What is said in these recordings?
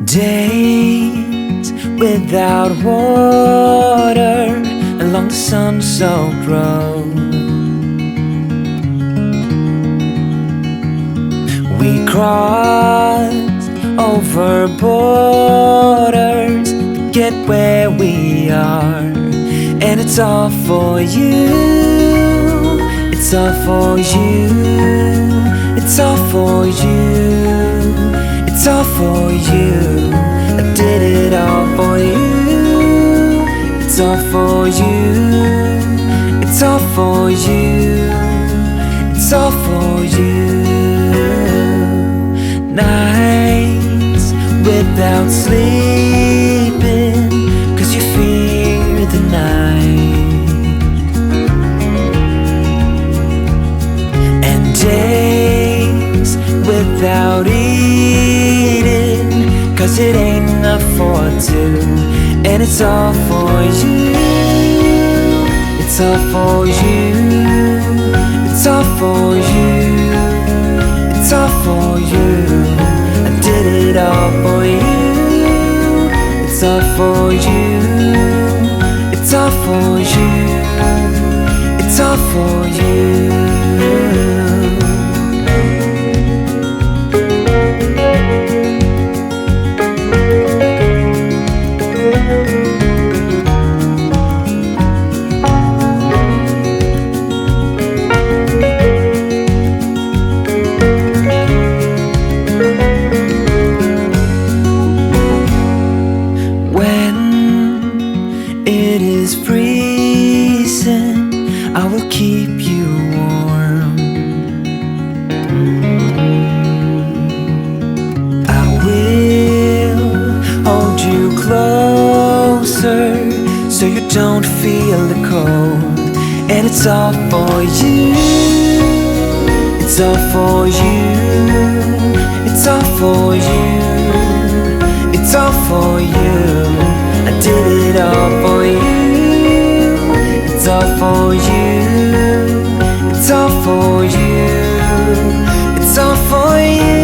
Days without water along the sun-soaked road. We crossed over borders to get where we are, and it's all for you. It's all for you. It's all for you. It's all for you. I did it all for you. It's all for you. It's all for you. It's all for you. Nights without sleeping 'cause you fear the night, and days without eating 'cause it ain't enough for two. And it's all for you. It's all for you. It's all for you. It's all for you. I did it all for you. It's all for you. It's all for you. It's all for you. It is freezing, I will keep you warm. I will hold you closer so you don't feel the cold. And it's all for you. It's all for you. It's all for you. It's all for you. I did it all for you. It's all for you. It's all for you. It's all for you.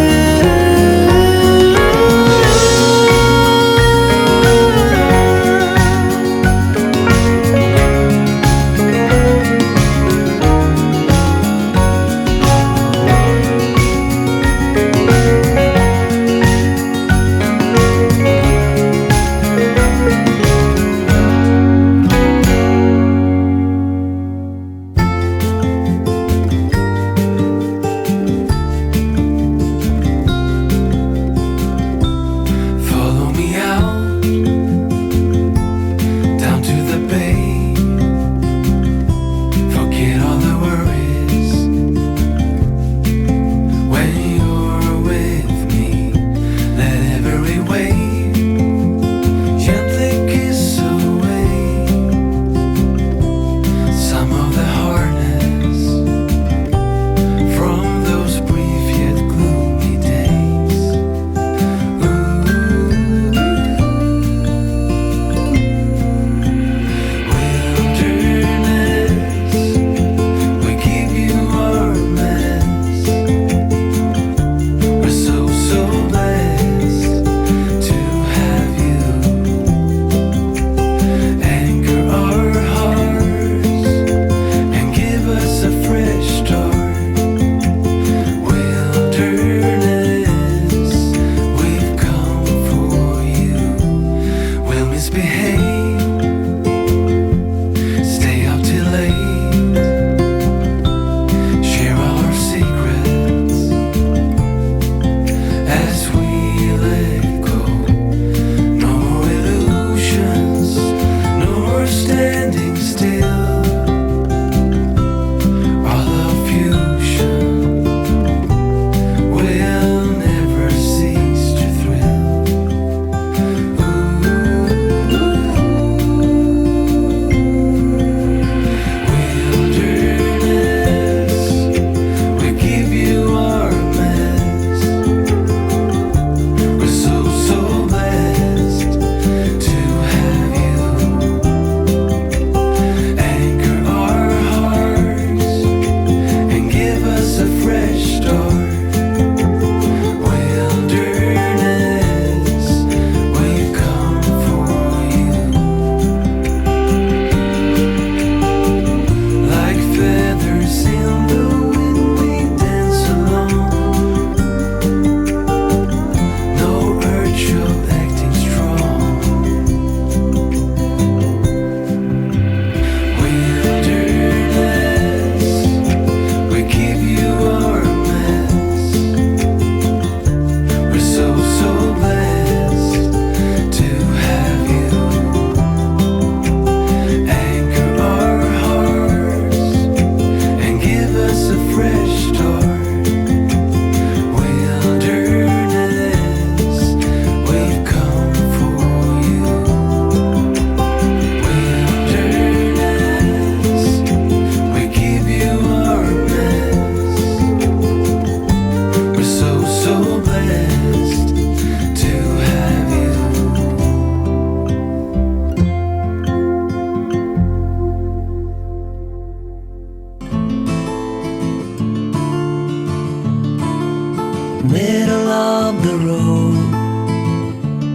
middle of the road.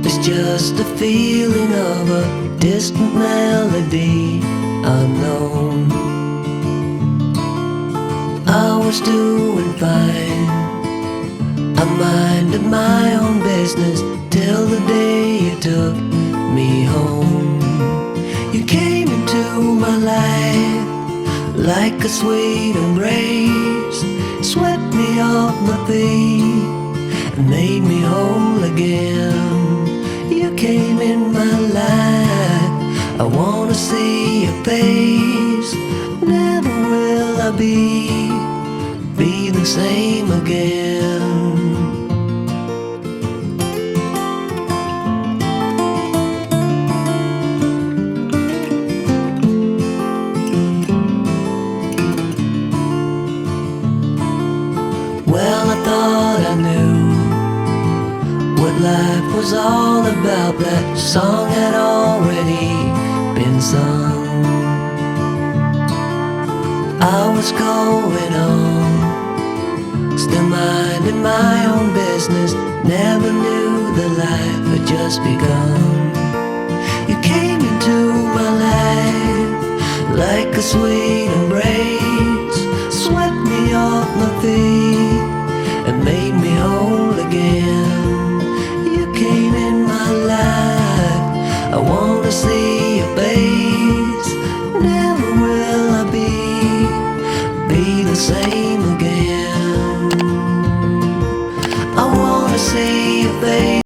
It's just a feeling of a distant melody unknown. I was doing fine, I minded my own business till the day you took me home. You came into my life like a sweet embrace, swept me off my feet and made me whole again. You came in my life, I wanna see your face. Never will I be the same again. Well, I thought I knew what life was all about. That song had already been sung. I was going on, still minding my own business. Never knew that life had just begun. You came into my life like a sweet embrace, swept me off my feet and made me whole again. You came in my life, I wanna see your face. Never will I be the same again. I wanna see